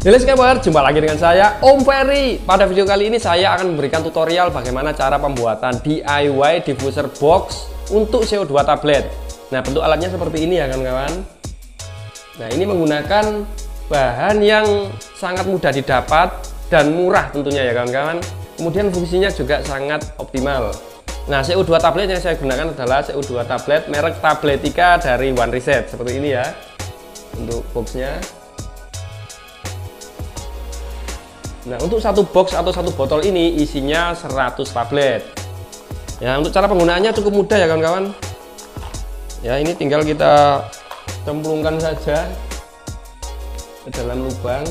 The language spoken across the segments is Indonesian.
Halo Skamer, jumpa lagi dengan saya Om Ferry. Pada video kali ini saya akan memberikan tutorial bagaimana cara pembuatan DIY diffuser box untuk CO2 tablet. Nah, bentuk alatnya seperti ini ya kawan-kawan. Nah, ini menggunakan bahan yang sangat mudah didapat dan murah tentunya ya kawan-kawan. Kemudian fungsinya juga sangat optimal. Nah, CO2 tablet yang saya gunakan adalah CO2 tablet merek Tabletica dari One Reset. Seperti ini ya untuk boxnya. Nah, untuk satu box atau satu botol ini isinya 100 tablet. Ya, untuk cara penggunaannya cukup mudah ya kawan-kawan. Ya, ini tinggal kita cemplungkan saja ke dalam lubang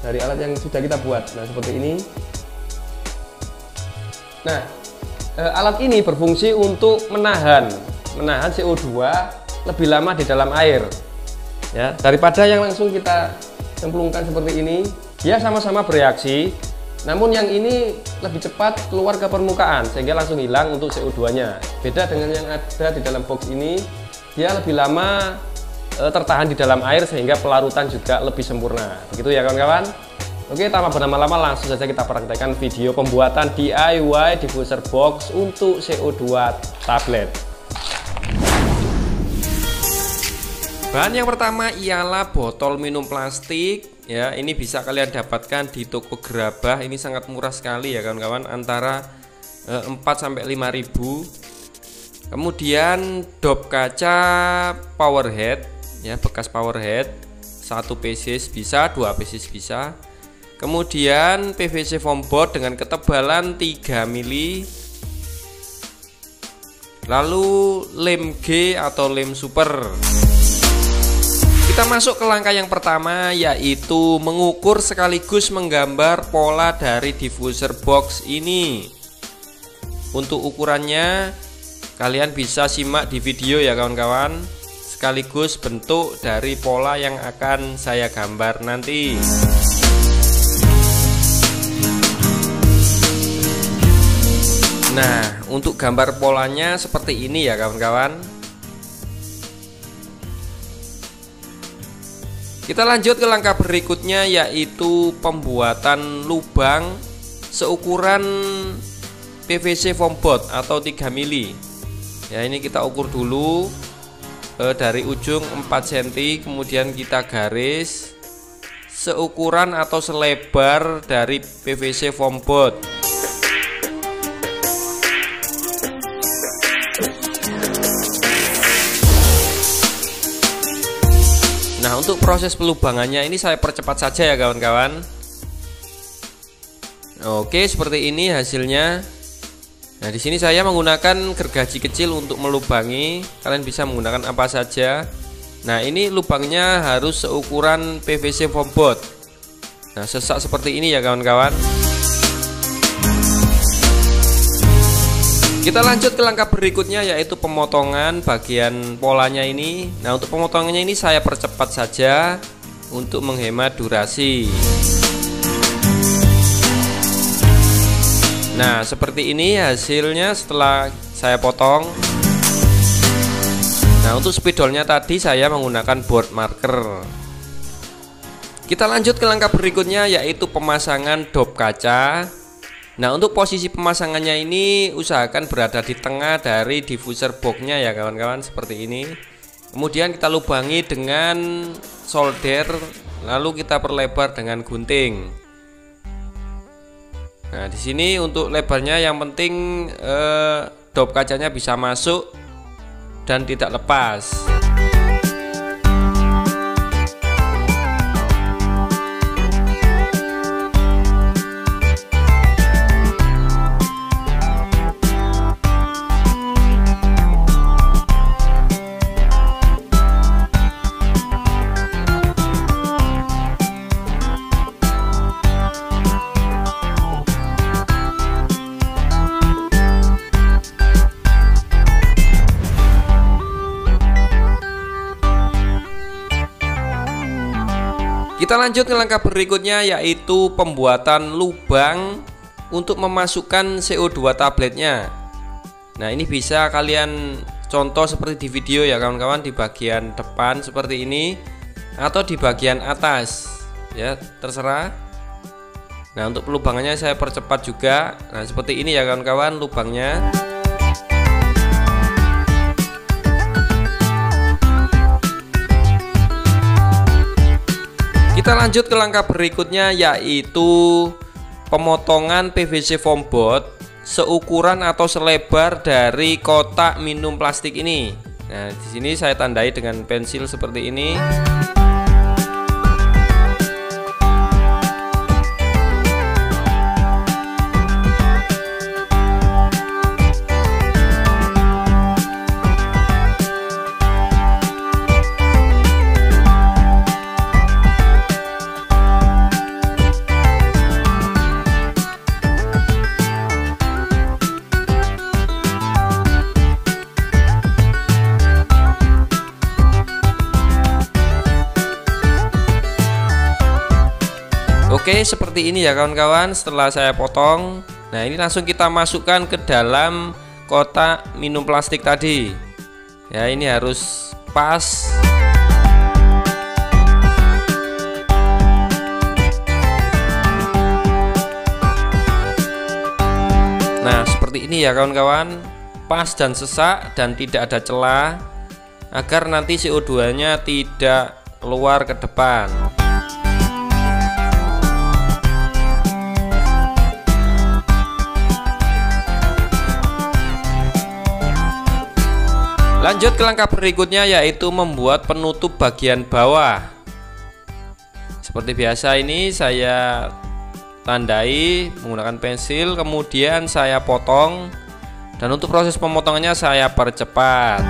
dari alat yang sudah kita buat. Nah, seperti ini. Nah, alat ini berfungsi untuk menahan CO2 lebih lama di dalam air. Ya, daripada yang langsung kita cemplungkan seperti ini. Dia sama-sama bereaksi, namun yang ini lebih cepat keluar ke permukaan sehingga langsung hilang untuk CO2-nya. Beda dengan yang ada di dalam box ini, dia lebih lama tertahan di dalam air sehingga pelarutan juga lebih sempurna. Begitu ya kawan-kawan. Oke, tanpa berlama-lama langsung saja kita praktekkan video pembuatan DIY diffuser box untuk CO2 tablet. Bahan yang pertama ialah botol minum plastik. Ya, ini bisa kalian dapatkan di toko gerabah. Ini sangat murah sekali ya kawan-kawan, antara 4-5 ribu. Kemudian dop kaca powerhead, ya bekas powerhead, 1 pieces bisa, 2 pieces bisa. Kemudian PVC foam board dengan ketebalan 3 mili. Lalu lem G atau lem super. Kita masuk ke langkah yang pertama, yaitu mengukur sekaligus menggambar pola dari diffuser box ini. Untuk ukurannya kalian bisa simak di video ya kawan-kawan, sekaligus bentuk dari pola yang akan saya gambar nanti. Nah, untuk gambar polanya seperti ini ya kawan-kawan. Kita lanjut ke langkah berikutnya, yaitu pembuatan lubang seukuran PVC foam board atau 3 mili. Ya, ini kita ukur dulu dari ujung 4 cm, kemudian kita garis seukuran atau selebar dari PVC foam board. Nah, untuk proses pelubangannya ini saya percepat saja ya kawan-kawan. Oke, seperti ini hasilnya. Nah, di sini saya menggunakan gergaji kecil untuk melubangi. Kalian bisa menggunakan apa saja. Nah, ini lubangnya harus seukuran PVC foam board. Nah, sesak seperti ini ya kawan-kawan. Kita lanjut ke langkah berikutnya, yaitu pemotongan bagian polanya ini. Nah, untuk pemotongannya ini saya percepat saja untuk menghemat durasi. Nah, seperti ini hasilnya setelah saya potong. Nah, untuk spidolnya tadi saya menggunakan board marker. Kita lanjut ke langkah berikutnya, yaitu pemasangan dop kaca. Nah, untuk posisi pemasangannya ini usahakan berada di tengah dari diffuser boxnya ya kawan-kawan, seperti ini. Kemudian kita lubangi dengan solder, lalu kita perlebar dengan gunting. Nah, di sini untuk lebarnya yang penting dop kacanya bisa masuk dan tidak lepas. Kita lanjut ke langkah berikutnya, yaitu pembuatan lubang untuk memasukkan CO2 tabletnya. Nah, ini bisa kalian contoh seperti di video ya kawan-kawan, di bagian depan seperti ini atau di bagian atas. ya, terserah. Nah, untuk pelubangannya saya percepat juga. Nah, seperti ini ya kawan-kawan lubangnya. Kita lanjut ke langkah berikutnya, yaitu pemotongan PVC foam board seukuran atau selebar dari kotak minum plastik ini. Nah, di sini saya tandai dengan pensil seperti ini. Oke, seperti ini ya kawan-kawan setelah saya potong. Nah, ini langsung kita masukkan ke dalam kotak minum plastik tadi. Ya, ini harus pas. Nah, seperti ini ya kawan-kawan, pas dan sesak dan tidak ada celah, agar nanti CO2-nya tidak keluar ke depan. Lanjut ke langkah berikutnya, yaitu membuat penutup bagian bawah. Seperti biasa ini saya tandai menggunakan pensil, kemudian saya potong, dan untuk proses pemotongannya saya percepat.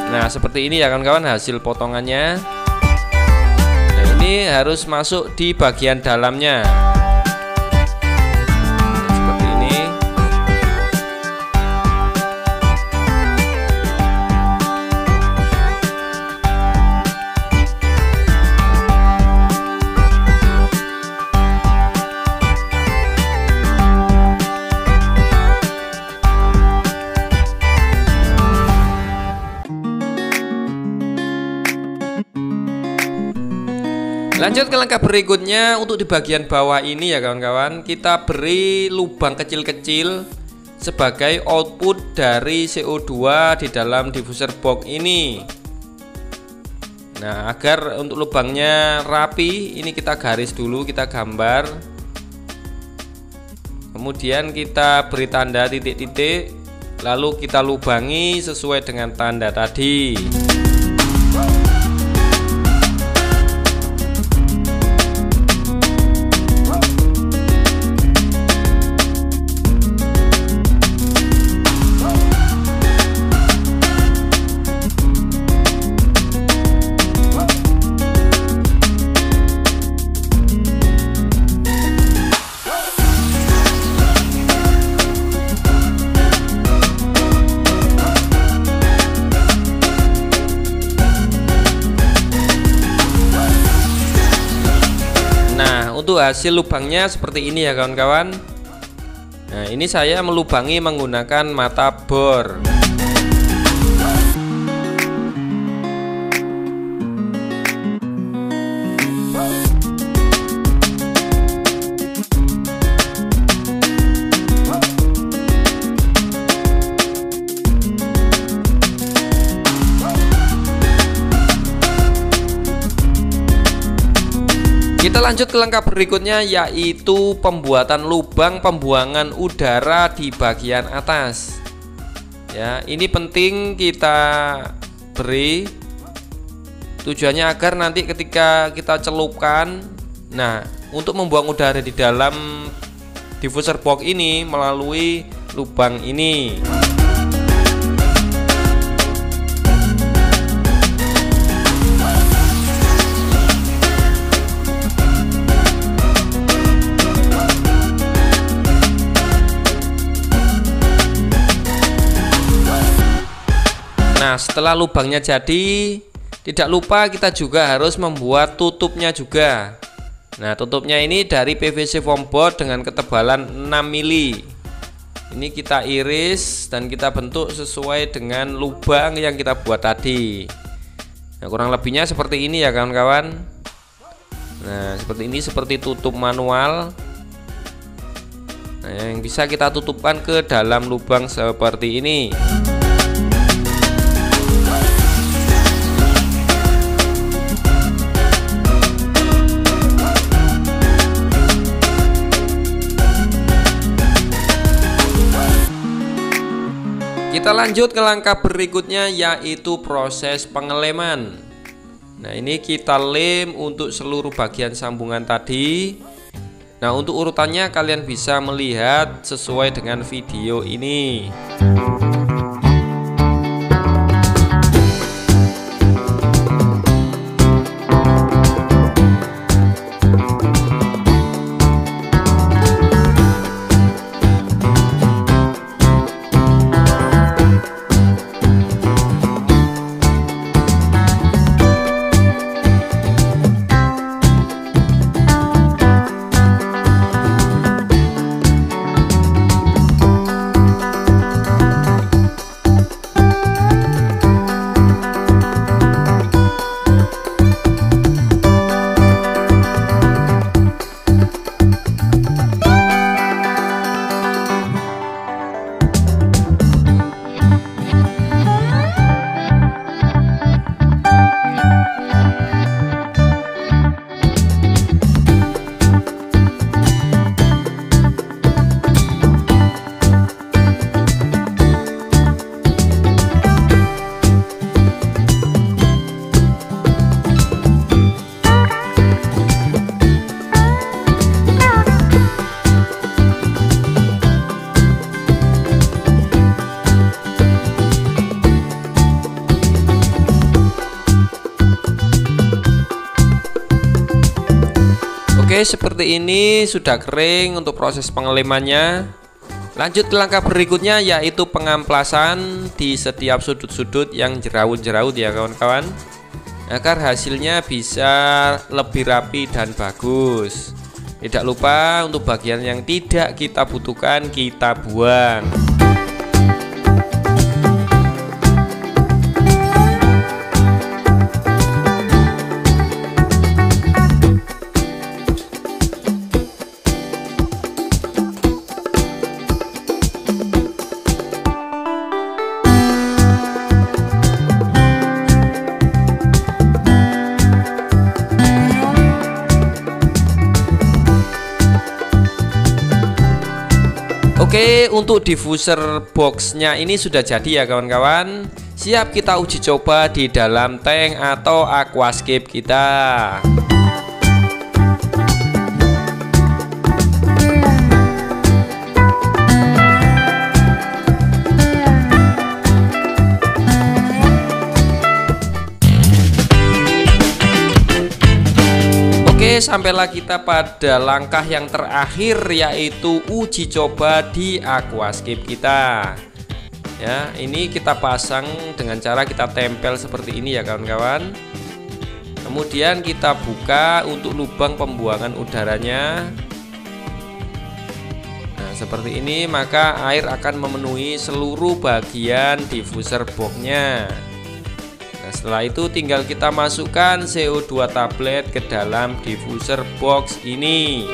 Nah, seperti ini ya kawan-kawan hasil potongannya. Nah, ini harus masuk di bagian dalamnya. Lanjut ke langkah berikutnya, untuk di bagian bawah ini ya kawan-kawan, kita beri lubang kecil-kecil sebagai output dari CO2 di dalam diffuser box ini. Nah, agar untuk lubangnya rapi, ini kita garis dulu, kita gambar. Kemudian kita beri tanda titik-titik, lalu kita lubangi sesuai dengan tanda tadi. Untuk hasil lubangnya seperti ini ya kawan-kawan. Nah, ini saya melubangi menggunakan mata bor. Kita lanjut ke langkah berikutnya, yaitu pembuatan lubang pembuangan udara di bagian atas. Ya, ini penting kita beri, tujuannya agar nanti ketika kita celupkan, nah, untuk membuang udara di dalam diffuser box ini melalui lubang ini. Nah, setelah lubangnya jadi, tidak lupa kita juga harus membuat tutupnya juga. Nah, tutupnya ini dari PVC foam board dengan ketebalan 6 mili. Ini kita iris dan kita bentuk sesuai dengan lubang yang kita buat tadi. Nah, kurang lebihnya seperti ini ya kawan-kawan. Nah, seperti ini, seperti tutup manual. Nah, yang bisa kita tutupkan ke dalam lubang seperti ini. Kita lanjut ke langkah berikutnya, yaitu proses pengeleman. Nah, ini kita lem untuk seluruh bagian sambungan tadi. Nah, untuk urutannya kalian bisa melihat sesuai dengan video ini. Oke, seperti ini sudah kering untuk proses pengelemannya. Lanjut ke langkah berikutnya, yaitu pengamplasan di setiap sudut-sudut yang jerawut-jerawut ya kawan-kawan, agar hasilnya bisa lebih rapi dan bagus. Tidak lupa untuk bagian yang tidak kita butuhkan kita buang. Oke, untuk diffuser boxnya ini sudah jadi ya kawan-kawan. Siap kita uji coba di dalam tank atau aquascape kita. Oke, sampailah kita pada langkah yang terakhir, yaitu uji coba di aquascape kita. Ya, ini kita pasang dengan cara kita tempel seperti ini ya kawan-kawan. Kemudian kita buka untuk lubang pembuangan udaranya. Nah, seperti ini, maka air akan memenuhi seluruh bagian diffuser boxnya. Nah, setelah itu tinggal kita masukkan CO2 tablet ke dalam diffuser box ini.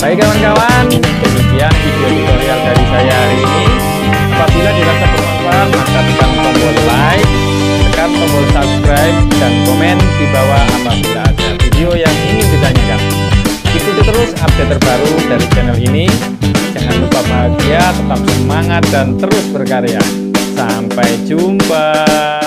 Baik kawan-kawan, demikian video tutorial dari saya hari ini. Apabila dirasa bermanfaat, maka tekan tombol like, tekan tombol subscribe, dan komen di bawah apabila ada video yang ingin ditanyakan. Ikuti terus update terbaru dari channel ini. Jangan lupa bahagia, tetap semangat, dan terus berkarya. Sampai jumpa.